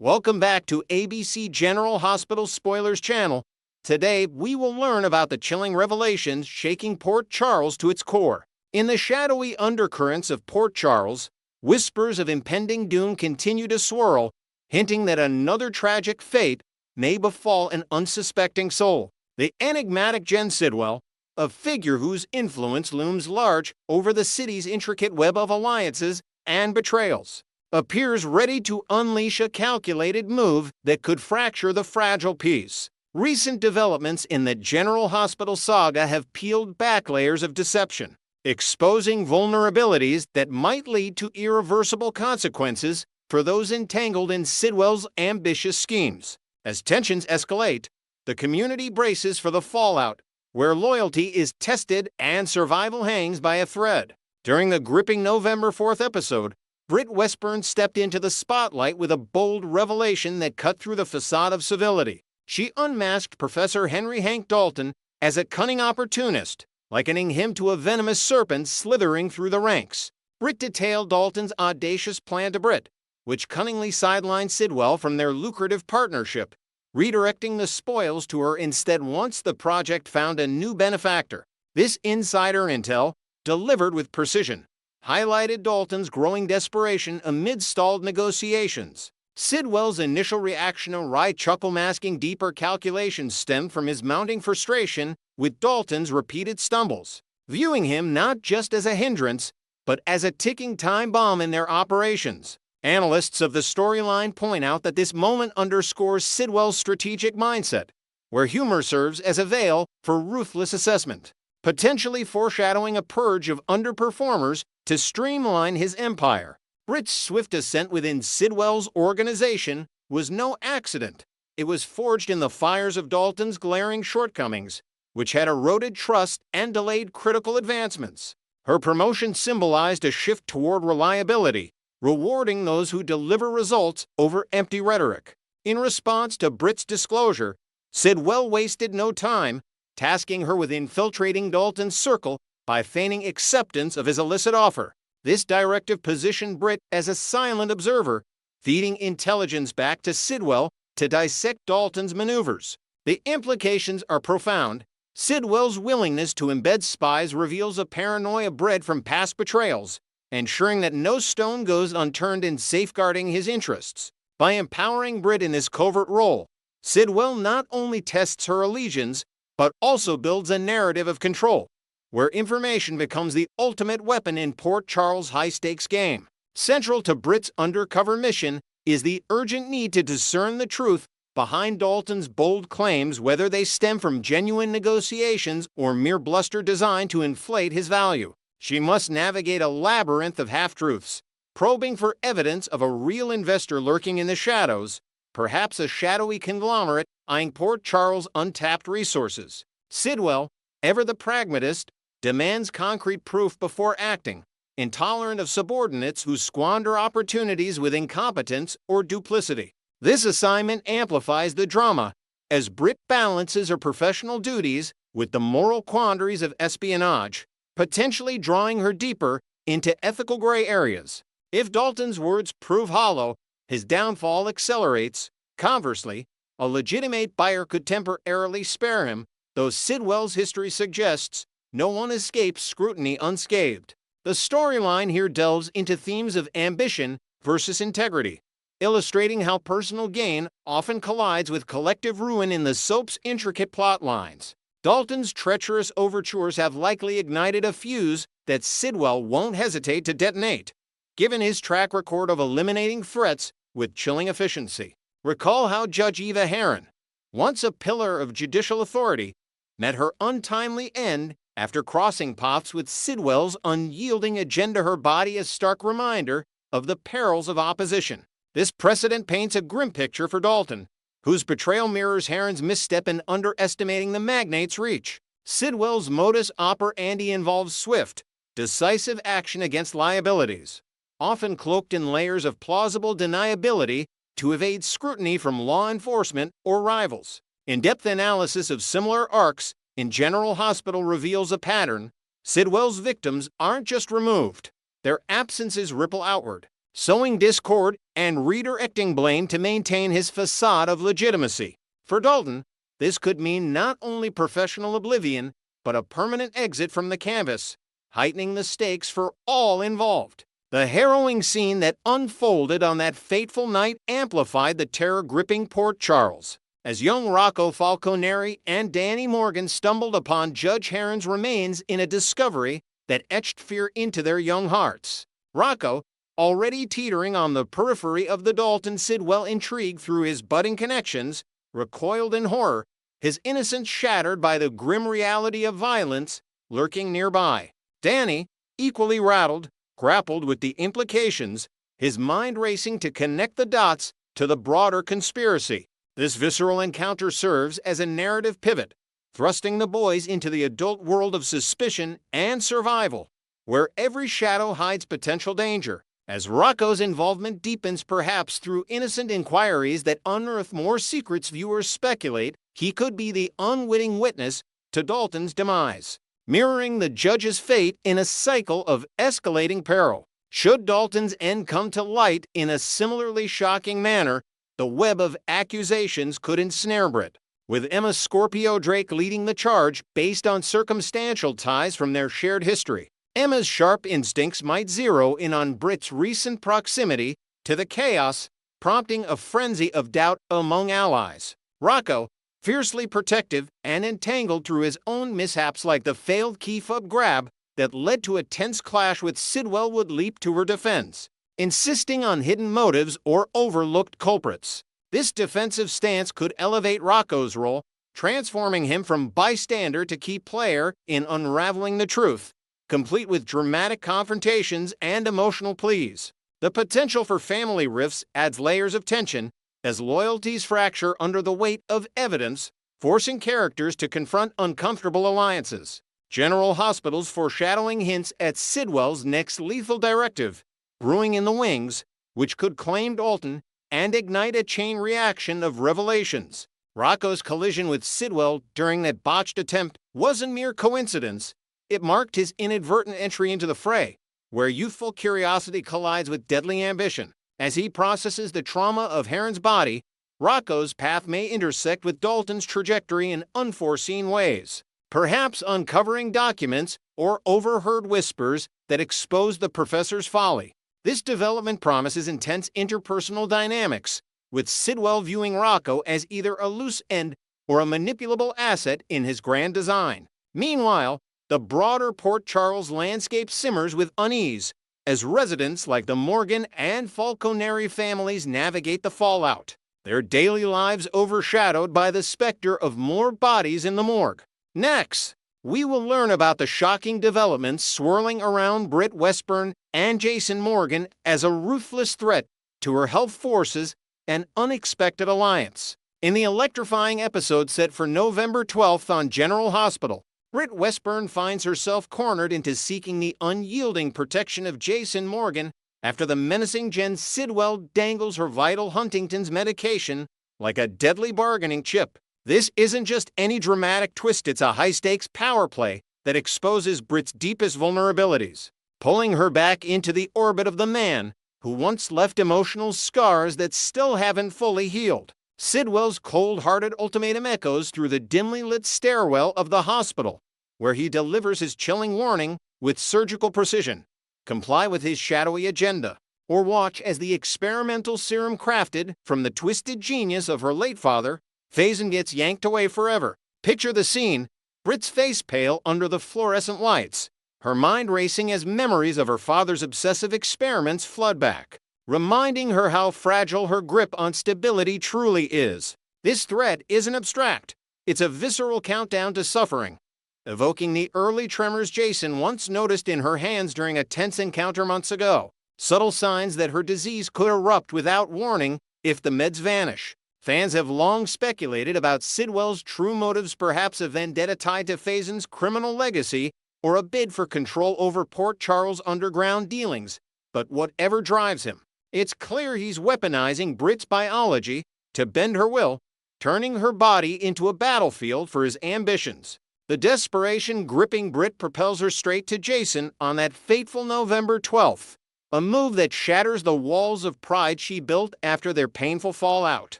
Welcome back to ABC General Hospital Spoilers Channel. Today, we will learn about the chilling revelations shaking Port Charles to its core. In the shadowy undercurrents of Port Charles, whispers of impending doom continue to swirl, hinting that another tragic fate may befall an unsuspecting soul. The enigmatic Jen Sidwell, a figure whose influence looms large over the city's intricate web of alliances and betrayals, appears ready to unleash a calculated move that could fracture the fragile peace. Recent developments in the General Hospital saga have peeled back layers of deception, exposing vulnerabilities that might lead to irreversible consequences for those entangled in Sidwell's ambitious schemes. As tensions escalate, the community braces for the fallout, where loyalty is tested and survival hangs by a thread. During the gripping November 4th episode, Britt Westburn stepped into the spotlight with a bold revelation that cut through the facade of civility. She unmasked Professor Henry Hank Dalton as a cunning opportunist, likening him to a venomous serpent slithering through the ranks. Britt detailed Dalton's audacious plan to Britt, which cunningly sidelined Sidwell from their lucrative partnership, redirecting the spoils to her instead once the project found a new benefactor. This insider intel, delivered with precision, highlighted Dalton's growing desperation amid stalled negotiations. Sidwell's initial reaction, a wry chuckle masking deeper calculations, stemmed from his mounting frustration with Dalton's repeated stumbles, viewing him not just as a hindrance, but as a ticking time bomb in their operations. Analysts of the storyline point out that this moment underscores Sidwell's strategic mindset, where humor serves as a veil for ruthless assessment, potentially foreshadowing a purge of underperformers to streamline his empire. Britt's swift ascent within Sidwell's organization was no accident. It was forged in the fires of Dalton's glaring shortcomings, which had eroded trust and delayed critical advancements. Her promotion symbolized a shift toward reliability, rewarding those who deliver results over empty rhetoric. In response to Britt's disclosure, Sidwell wasted no time, tasking her with infiltrating Dalton's circle by feigning acceptance of his illicit offer. This directive positioned Britt as a silent observer, feeding intelligence back to Sidwell to dissect Dalton's maneuvers. The implications are profound. Sidwell's willingness to embed spies reveals a paranoia bred from past betrayals, ensuring that no stone goes unturned in safeguarding his interests. By empowering Britt in this covert role, Sidwell not only tests her allegiance, but also builds a narrative of control, where information becomes the ultimate weapon in Port Charles' high-stakes game. Central to Britt's undercover mission is the urgent need to discern the truth behind Dalton's bold claims, whether they stem from genuine negotiations or mere bluster designed to inflate his value. She must navigate a labyrinth of half-truths, probing for evidence of a real investor lurking in the shadows, perhaps a shadowy conglomerate eyeing Port Charles' untapped resources. Sidwell, ever the pragmatist, demands concrete proof before acting, intolerant of subordinates who squander opportunities with incompetence or duplicity. This assignment amplifies the drama as Britt balances her professional duties with the moral quandaries of espionage, potentially drawing her deeper into ethical gray areas. If Dalton's words prove hollow, his downfall accelerates. Conversely, a legitimate buyer could temporarily spare him, though Sidwell's history suggests no one escapes scrutiny unscathed. The storyline here delves into themes of ambition versus integrity, illustrating how personal gain often collides with collective ruin in the soap's intricate plot lines. Dalton's treacherous overtures have likely ignited a fuse that Sidwell won't hesitate to detonate, given his track record of eliminating threats with chilling efficiency. Recall how Judge Eva Heron, once a pillar of judicial authority, met her untimely end after crossing paths with Sidwell's unyielding agenda, her body a stark reminder of the perils of opposition. This precedent paints a grim picture for Dalton, whose betrayal mirrors Heron's misstep in underestimating the magnate's reach. Sidwell's modus operandi involves swift, decisive action against liabilities, often cloaked in layers of plausible deniability to evade scrutiny from law enforcement or rivals. In-depth analysis of similar arcs in General Hospital reveals a pattern. Sidwell's victims aren't just removed, their absences ripple outward, sowing discord and redirecting blame to maintain his facade of legitimacy. For Dalton, this could mean not only professional oblivion, but a permanent exit from the canvas, heightening the stakes for all involved. The harrowing scene that unfolded on that fateful night amplified the terror gripping Port Charles. As young Rocco Falconeri and Danny Morgan stumbled upon Judge Heron's remains in a discovery that etched fear into their young hearts. Rocco, already teetering on the periphery of the Dalton-Sidwell intrigue through his budding connections, recoiled in horror, his innocence shattered by the grim reality of violence lurking nearby. Danny, equally rattled, grappled with the implications, his mind racing to connect the dots to the broader conspiracy. This visceral encounter serves as a narrative pivot, thrusting the boys into the adult world of suspicion and survival, where every shadow hides potential danger. As Rocco's involvement deepens, perhaps through innocent inquiries that unearth more secrets, viewers speculate he could be the unwitting witness to Dalton's demise, mirroring the judge's fate in a cycle of escalating peril. Should Dalton's end come to light in a similarly shocking manner, the web of accusations could ensnare Britt, with Emma Scorpio Drake leading the charge based on circumstantial ties from their shared history. Emma's sharp instincts might zero in on Britt's recent proximity to the chaos, prompting a frenzy of doubt among allies. Rocco, fiercely protective and entangled through his own mishaps like the failed key fob grab that led to a tense clash with Sidwell, would leap to her defense, insisting on hidden motives or overlooked culprits. This defensive stance could elevate Rocco's role, transforming him from bystander to key player in unraveling the truth, complete with dramatic confrontations and emotional pleas. The potential for family rifts adds layers of tension as loyalties fracture under the weight of evidence, forcing characters to confront uncomfortable alliances. General Hospital's foreshadowing hints at Sidwell's next lethal directive, brewing in the wings, which could claim Dalton and ignite a chain reaction of revelations. Rocco's collision with Sidwell during that botched attempt wasn't mere coincidence. It marked his inadvertent entry into the fray, where youthful curiosity collides with deadly ambition. As he processes the trauma of Heron's body, Rocco's path may intersect with Dalton's trajectory in unforeseen ways, perhaps uncovering documents or overheard whispers that expose the professor's folly. This development promises intense interpersonal dynamics, with Sidwell viewing Rocco as either a loose end or a manipulable asset in his grand design. Meanwhile, the broader Port Charles landscape simmers with unease as residents like the Morgan and Falconeri families navigate the fallout, their daily lives overshadowed by the specter of more bodies in the morgue. Next, we will learn about the shocking developments swirling around Britt Westburn and Jason Morgan as a ruthless threat to her health forces and unexpected alliance. In the electrifying episode set for November 12th on General Hospital, Britt Westburn finds herself cornered into seeking the unyielding protection of Jason Morgan after the menacing Jen Sidwell dangles her vital Huntington's medication like a deadly bargaining chip. This isn't just any dramatic twist, it's a high-stakes power play that exposes Britt's deepest vulnerabilities, pulling her back into the orbit of the man who once left emotional scars that still haven't fully healed. Sidwell's cold-hearted ultimatum echoes through the dimly lit stairwell of the hospital, where he delivers his chilling warning with surgical precision. Comply with his shadowy agenda, or watch as the experimental serum crafted from the twisted genius of her late father, Faison, gets yanked away forever. Picture the scene, Britt's face pale under the fluorescent lights, her mind racing as memories of her father's obsessive experiments flood back, reminding her how fragile her grip on stability truly is. This threat isn't abstract. It's a visceral countdown to suffering, evoking the early tremors Jason once noticed in her hands during a tense encounter months ago, subtle signs that her disease could erupt without warning if the meds vanish. Fans have long speculated about Sidwell's true motives, perhaps a vendetta tied to Faison's criminal legacy or a bid for control over Port Charles' underground dealings. But whatever drives him, it's clear he's weaponizing Britt's biology to bend her will, turning her body into a battlefield for his ambitions. The desperation gripping Britt propels her straight to Jason on that fateful November 12th, a move that shatters the walls of pride she built after their painful fallout.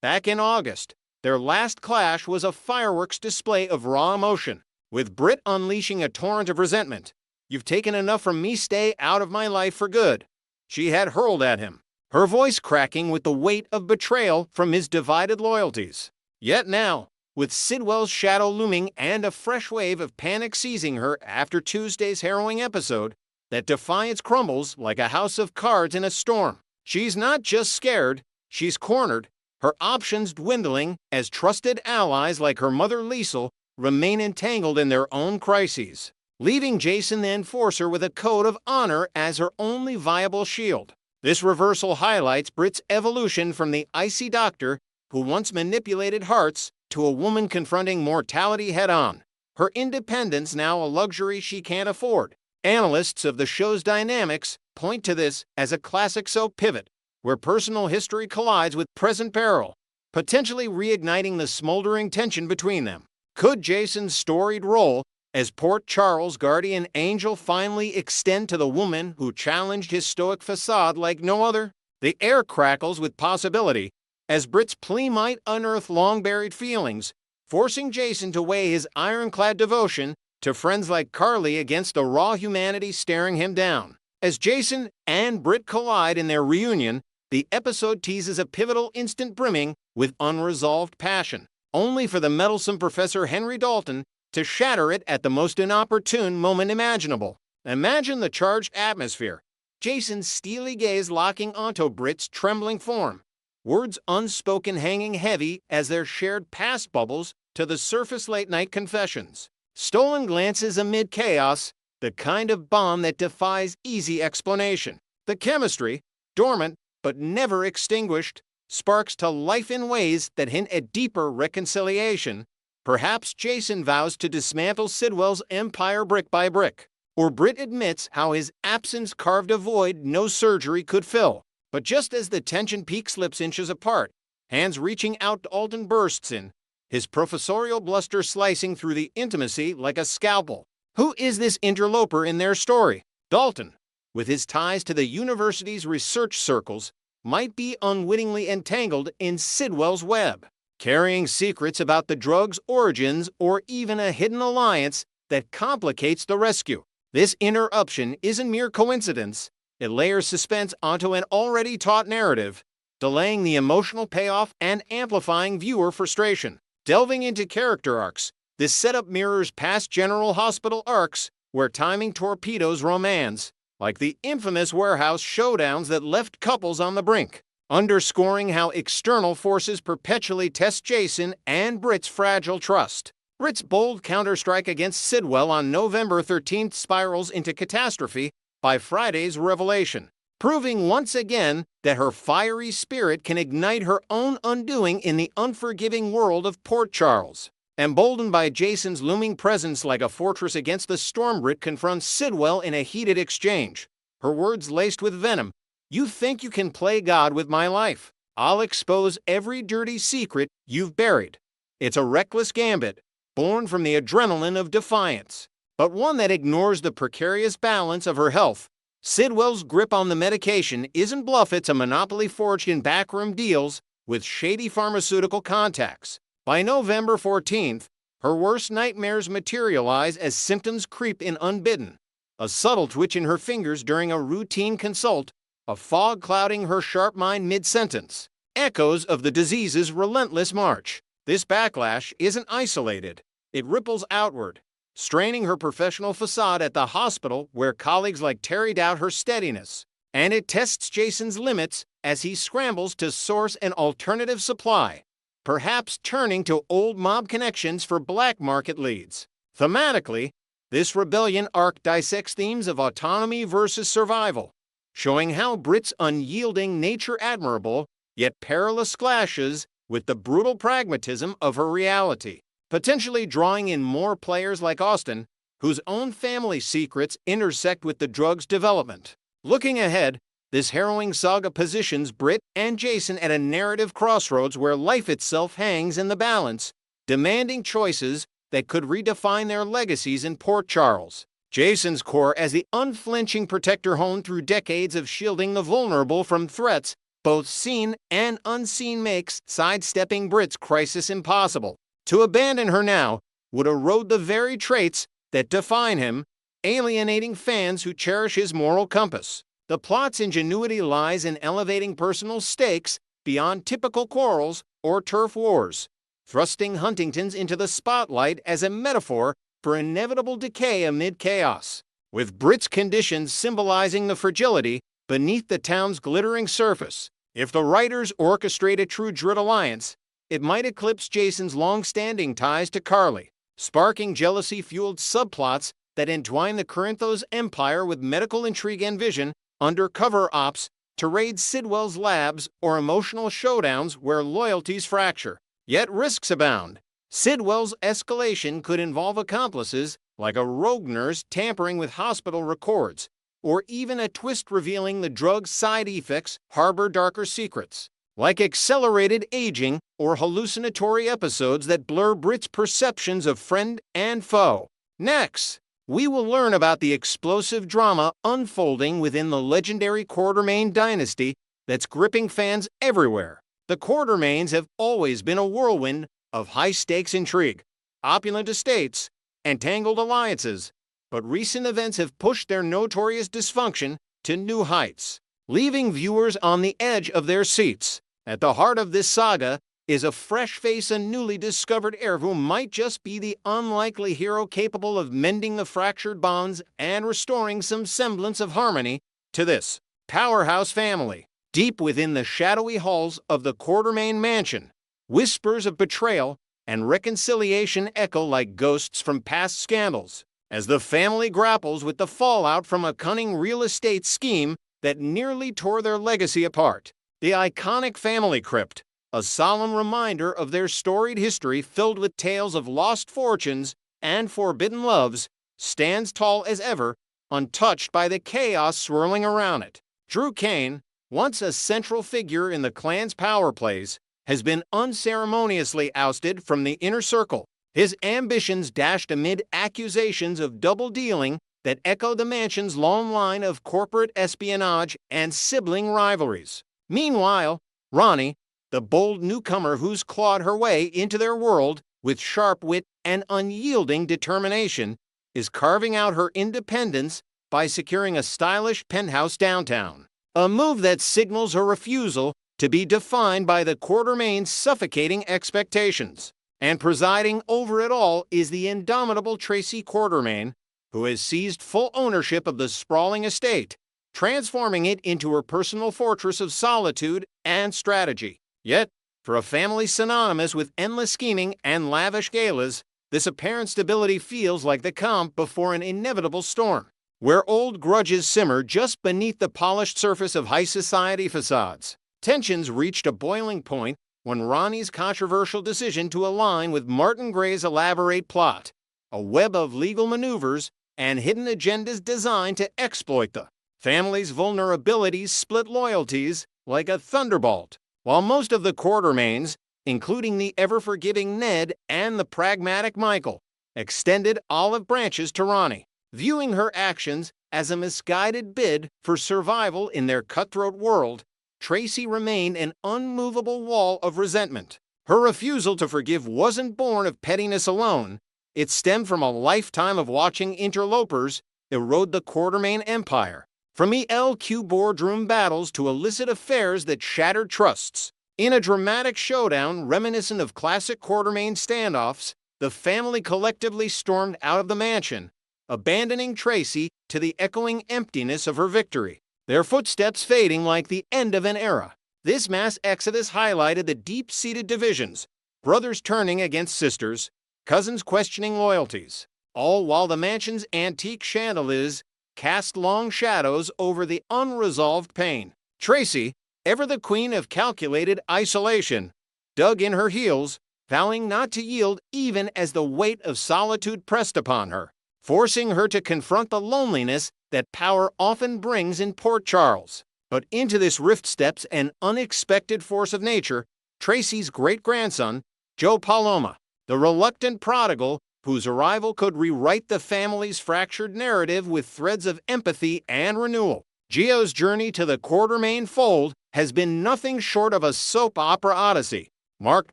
Back in August, their last clash was a fireworks display of raw emotion, with Britt unleashing a torrent of resentment. "You've taken enough from me, stay out of my life for good," she had hurled at him, her voice cracking with the weight of betrayal from his divided loyalties. Yet now, with Sidwell's shadow looming and a fresh wave of panic seizing her after Tuesday's harrowing episode, that defiance crumbles like a house of cards in a storm. She's not just scared, she's cornered, her options dwindling as trusted allies like her mother Liesel remain entangled in their own crises, leaving Jason the Enforcer with a code of honor as her only viable shield. This reversal highlights Britt's evolution from the icy doctor who once manipulated hearts to a woman confronting mortality head-on. Her independence now a luxury she can't afford. Analysts of the show's dynamics point to this as a classic soap pivot, where personal history collides with present peril, potentially reigniting the smoldering tension between them. Could Jason's storied role as Port Charles' guardian angel finally extend to the woman who challenged his stoic facade like no other? The air crackles with possibility, as Britt's plea might unearth long-buried feelings, forcing Jason to weigh his ironclad devotion to friends like Carly against the raw humanity staring him down. As Jason and Britt collide in their reunion, the episode teases a pivotal instant brimming with unresolved passion, only for the meddlesome Professor Henry Dalton to shatter it at the most inopportune moment imaginable. Imagine the charged atmosphere, Jason's steely gaze locking onto Britt's trembling form, words unspoken hanging heavy as their shared past bubbles to the surface late-night confessions. Stolen glances amid chaos, the kind of bomb that defies easy explanation. The chemistry, dormant but never extinguished, sparks to life in ways that hint at deeper reconciliation. Perhaps Jason vows to dismantle Sidwell's empire brick by brick, or Britt admits how his absence carved a void no surgery could fill. But just as the tension peak slips inches apart, hands reaching out, Dalton bursts in, his professorial bluster slicing through the intimacy like a scalpel. Who is this interloper in their story? Dalton, with his ties to the university's research circles, might be unwittingly entangled in Sidwell's web, carrying secrets about the drug's origins or even a hidden alliance that complicates the rescue. This interruption isn't mere coincidence. It layers suspense onto an already taut narrative, delaying the emotional payoff and amplifying viewer frustration. Delving into character arcs, this setup mirrors past General Hospital arcs where timing torpedoes romance, like the infamous warehouse showdowns that left couples on the brink, underscoring how external forces perpetually test Jason and Britt's fragile trust. Britt's bold counterstrike against Sidwell on November 13th spirals into catastrophe by Friday's revelation, proving once again that her fiery spirit can ignite her own undoing in the unforgiving world of Port Charles. Emboldened by Jason's looming presence like a fortress against the storm, Britt confronts Sidwell in a heated exchange, her words laced with venom. "You think you can play God with my life? I'll expose every dirty secret you've buried." It's a reckless gambit, born from the adrenaline of defiance, but one that ignores the precarious balance of her health. Sidwell's grip on the medication isn't bluff, it's a monopoly forged in backroom deals with shady pharmaceutical contacts. By November 14th, her worst nightmares materialize as symptoms creep in unbidden. A subtle twitch in her fingers during a routine consult, a fog clouding her sharp mind mid-sentence. Echoes of the disease's relentless march. This backlash isn't isolated. It ripples outward, straining her professional facade at the hospital where colleagues like Terry doubt her steadiness. And it tests Jason's limits as he scrambles to source an alternative supply, perhaps turning to old mob connections for black market leads. Thematically, this rebellion arc dissects themes of autonomy versus survival, showing how Britt's unyielding nature admirable, yet perilous clashes with the brutal pragmatism of her reality, potentially drawing in more players like Austin, whose own family secrets intersect with the drug's development. Looking ahead, this harrowing saga positions Britt and Jason at a narrative crossroads where life itself hangs in the balance, demanding choices that could redefine their legacies in Port Charles. Jason's core as the unflinching protector honed through decades of shielding the vulnerable from threats, both seen and unseen, makes sidestepping Britt's crisis impossible. To abandon her now would erode the very traits that define him, alienating fans who cherish his moral compass. The plot's ingenuity lies in elevating personal stakes beyond typical quarrels or turf wars, thrusting Huntingtons into the spotlight as a metaphor for inevitable decay amid chaos, with Britt's conditions symbolizing the fragility beneath the town's glittering surface. If the writers orchestrate a true Drit alliance, it might eclipse Jason's long-standing ties to Carly, sparking jealousy-fueled subplots that entwine the Corinthos empire with medical intrigue and vision, undercover ops to raid Sidwell's labs, or emotional showdowns where loyalties fracture. Yet risks abound. Sidwell's escalation could involve accomplices like a rogue nurse tampering with hospital records, or even a twist revealing the drug's side effects harbor darker secrets, like accelerated aging or hallucinatory episodes that blur Britt's perceptions of friend and foe. Next, we will learn about the explosive drama unfolding within the legendary Quartermaine dynasty that's gripping fans everywhere. The Quartermaines have always been a whirlwind of high-stakes intrigue, opulent estates, and tangled alliances, but recent events have pushed their notorious dysfunction to new heights, leaving viewers on the edge of their seats. At the heart of this saga is a fresh face, a newly discovered heir who might just be the unlikely hero capable of mending the fractured bonds and restoring some semblance of harmony to this powerhouse family. Deep within the shadowy halls of the Quartermaine mansion, whispers of betrayal and reconciliation echo like ghosts from past scandals, as the family grapples with the fallout from a cunning real estate scheme that nearly tore their legacy apart. The iconic family crypt, a solemn reminder of their storied history filled with tales of lost fortunes and forbidden loves, stands tall as ever, untouched by the chaos swirling around it. Drew Kane, once a central figure in the clan's power plays, has been unceremoniously ousted from the inner circle, his ambitions dashed amid accusations of double-dealing that echo the mansion's long line of corporate espionage and sibling rivalries. Meanwhile, Ronnie, the bold newcomer who's clawed her way into their world with sharp wit and unyielding determination, is carving out her independence by securing a stylish penthouse downtown, a move that signals her refusal to be defined by the Quartermaine's suffocating expectations. And presiding over it all is the indomitable Tracy Quartermaine, who has seized full ownership of the sprawling estate, transforming it into her personal fortress of solitude and strategy. Yet, for a family synonymous with endless scheming and lavish galas, this apparent stability feels like the calm before an inevitable storm, where old grudges simmer just beneath the polished surface of high society facades. Tensions reached a boiling point when Ronnie's controversial decision to align with Martin Gray's elaborate plot, a web of legal maneuvers and hidden agendas designed to exploit the family's vulnerabilities, split loyalties like a thunderbolt. While most of the Quartermaines, including the ever-forgiving Ned and the pragmatic Michael, extended olive branches to Ronnie, viewing her actions as a misguided bid for survival in their cutthroat world, Tracy remained an unmovable wall of resentment. Her refusal to forgive wasn't born of pettiness alone. It stemmed from a lifetime of watching interlopers erode the Quartermaine empire, from ELQ boardroom battles to illicit affairs that shattered trusts. In a dramatic showdown reminiscent of classic Quartermaine standoffs, the family collectively stormed out of the mansion, abandoning Tracy to the echoing emptiness of her victory, their footsteps fading like the end of an era. This mass exodus highlighted the deep-seated divisions, brothers turning against sisters, cousins questioning loyalties, all while the mansion's antique chandeliers cast long shadows over the unresolved pain. Tracy, ever the queen of calculated isolation, dug in her heels, vowing not to yield even as the weight of solitude pressed upon her, forcing her to confront the loneliness that power often brings in Port Charles. But into this rift steps an unexpected force of nature, Tracy's great-grandson, Joe Paloma, the reluctant prodigal whose arrival could rewrite the family's fractured narrative with threads of empathy and renewal. Gio's journey to the Quartermaine fold has been nothing short of a soap opera odyssey, marked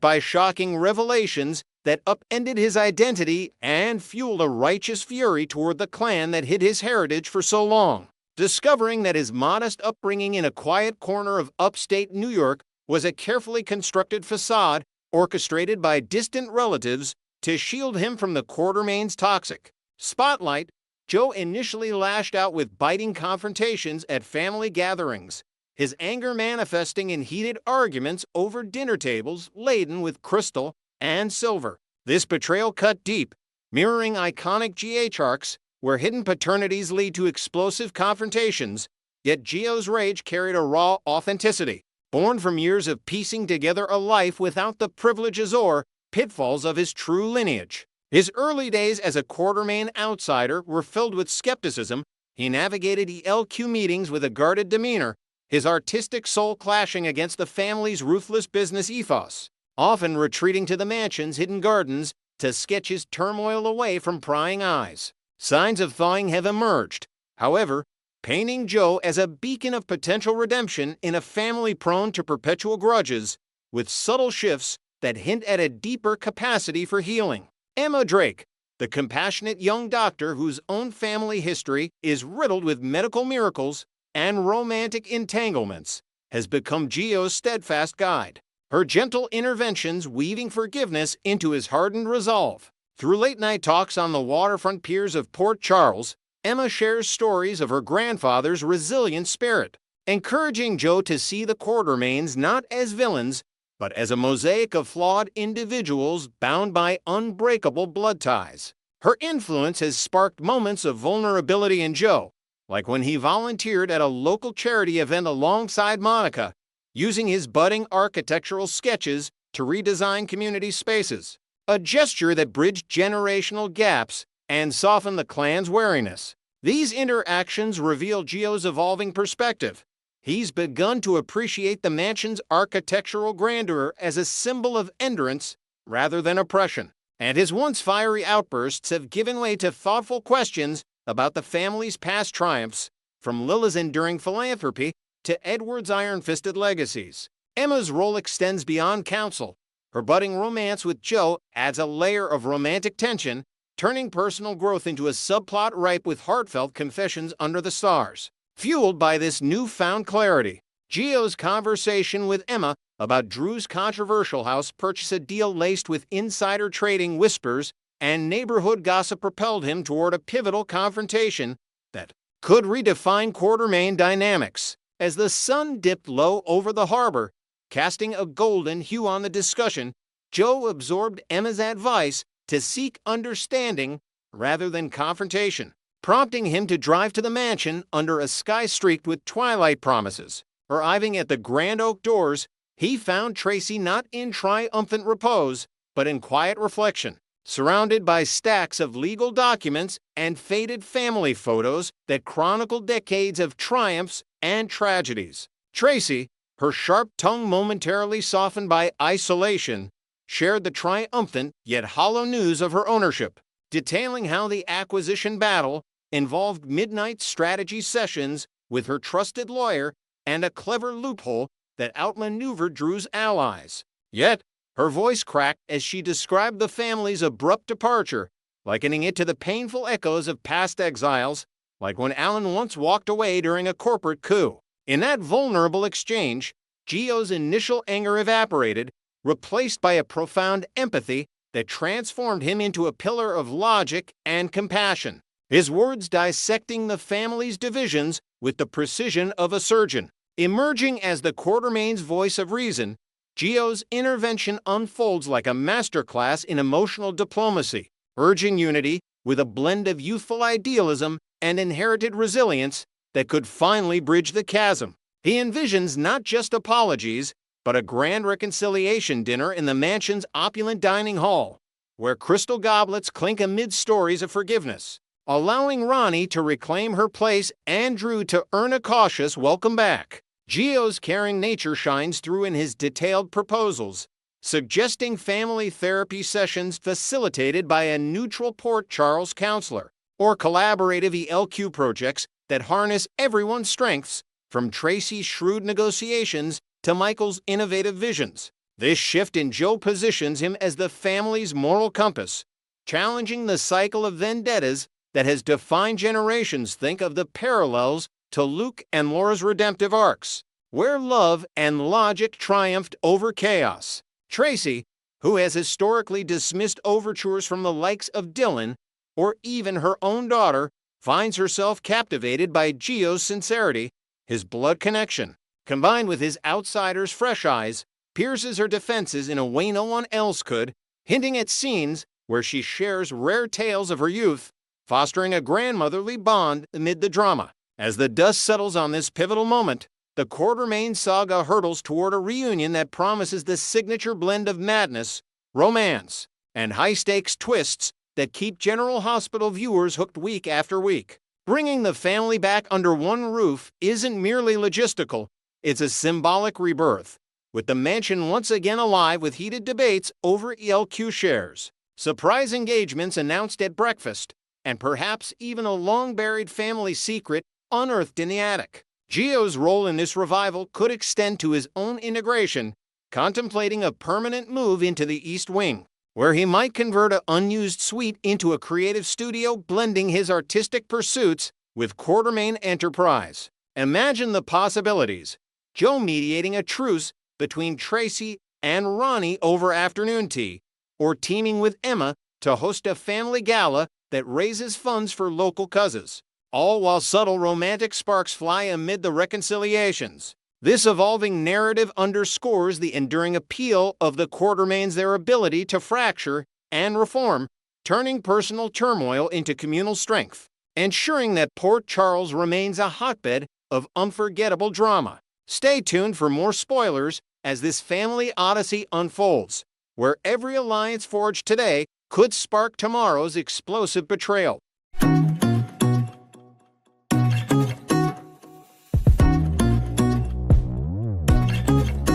by shocking revelations that upended his identity and fueled a righteous fury toward the clan that hid his heritage for so long. Discovering that his modest upbringing in a quiet corner of upstate New York was a carefully constructed facade orchestrated by distant relatives to shield him from the Quartermaine's toxic spotlight, Gio initially lashed out with biting confrontations at family gatherings, his anger manifesting in heated arguments over dinner tables laden with crystal and silver. This betrayal cut deep, mirroring iconic GH arcs where hidden paternities lead to explosive confrontations, yet Gio's rage carried a raw authenticity, born from years of piecing together a life without the privileges or pitfalls of his true lineage. His early days as a Quartermaine outsider were filled with skepticism. He navigated ELQ meetings with a guarded demeanor, his artistic soul clashing against the family's ruthless business ethos, often retreating to the mansion's hidden gardens to sketch his turmoil away from prying eyes. Signs of thawing have emerged, however, painting Gio as a beacon of potential redemption in a family prone to perpetual grudges, with subtle shifts that hint at a deeper capacity for healing. Emma Drake, the compassionate young doctor whose own family history is riddled with medical miracles and romantic entanglements, has become Gio's steadfast guide, her gentle interventions weaving forgiveness into his hardened resolve. Through late-night talks on the waterfront piers of Port Charles, Emma shares stories of her grandfather's resilient spirit, encouraging Gio to see the Quartermaines not as villains, but as a mosaic of flawed individuals bound by unbreakable blood ties. Her influence has sparked moments of vulnerability in Gio, like when he volunteered at a local charity event alongside Monica, using his budding architectural sketches to redesign community spaces, a gesture that bridged generational gaps and softened the clan's wariness. These interactions reveal Gio's evolving perspective. He's begun to appreciate the mansion's architectural grandeur as a symbol of endurance rather than oppression, and his once fiery outbursts have given way to thoughtful questions about the family's past triumphs, from Lilla's enduring philanthropy to Edward's iron-fisted legacies. Emma's role extends beyond counsel. Her budding romance with Gio adds a layer of romantic tension, turning personal growth into a subplot ripe with heartfelt confessions under the stars. Fueled by this newfound clarity, Gio's conversation with Emma about Drew's controversial house purchase a deal laced with insider trading whispers and neighborhood gossip propelled him toward a pivotal confrontation that could redefine Quartermaine dynamics. As the sun dipped low over the harbor, casting a golden hue on the discussion, Gio absorbed Emma's advice to seek understanding rather than confrontation, prompting him to drive to the mansion under a sky streaked with twilight promises. Arriving at the grand oak doors, he found Tracy not in triumphant repose, but in quiet reflection, surrounded by stacks of legal documents and faded family photos that chronicled decades of triumphs and tragedies. Tracy, her sharp tongue momentarily softened by isolation, shared the triumphant yet hollow news of her ownership, detailing how the acquisition battle involved midnight strategy sessions with her trusted lawyer and a clever loophole that outmaneuvered Drew's allies. Yet, her voice cracked as she described the family's abrupt departure, likening it to the painful echoes of past exiles, like when Alan once walked away during a corporate coup. In that vulnerable exchange, Gio's initial anger evaporated, replaced by a profound empathy that transformed him into a pillar of logic and compassion. His words dissecting the family's divisions with the precision of a surgeon. Emerging as the Quartermaine's voice of reason, Gio's intervention unfolds like a masterclass in emotional diplomacy, urging unity with a blend of youthful idealism and inherited resilience that could finally bridge the chasm. He envisions not just apologies, but a grand reconciliation dinner in the mansion's opulent dining hall, where crystal goblets clink amid stories of forgiveness, allowing Ronnie to reclaim her place and Drew to earn a cautious welcome back. Gio's caring nature shines through in his detailed proposals, suggesting family therapy sessions facilitated by a neutral Port Charles counselor, or collaborative ELQ projects that harness everyone's strengths, from Tracy's shrewd negotiations to Michael's innovative visions. This shift in Joe positions him as the family's moral compass, challenging the cycle of vendettas that has defined generations. Think of the parallels to Luke and Laura's redemptive arcs, where love and logic triumphed over chaos. Tracy, who has historically dismissed overtures from the likes of Dylan or even her own daughter, finds herself captivated by Gio's sincerity. His blood connection, combined with his outsider's fresh eyes, pierces her defenses in a way no one else could, hinting at scenes where she shares rare tales of her youth, fostering a grandmotherly bond amid the drama. As the dust settles on this pivotal moment, the Quartermaine saga hurtles toward a reunion that promises the signature blend of madness, romance, and high-stakes twists that keep General Hospital viewers hooked week after week. Bringing the family back under one roof isn't merely logistical, it's a symbolic rebirth, with the mansion once again alive with heated debates over ELQ shares, surprise engagements announced at breakfast, and perhaps even a long-buried family secret unearthed in the attic. Gio's role in this revival could extend to his own integration, contemplating a permanent move into the East Wing, where he might convert an unused suite into a creative studio, blending his artistic pursuits with Quartermaine enterprise. Imagine the possibilities. Joe mediating a truce between Tracy and Ronnie over afternoon tea, or teaming with Emma to host a family gala that raises funds for local causes, all while subtle romantic sparks fly amid the reconciliations. This evolving narrative underscores the enduring appeal of the Quartermaines, their ability to fracture and reform, turning personal turmoil into communal strength, ensuring that Port Charles remains a hotbed of unforgettable drama. Stay tuned for more spoilers as this family odyssey unfolds, where every alliance forged today could spark tomorrow's explosive betrayal.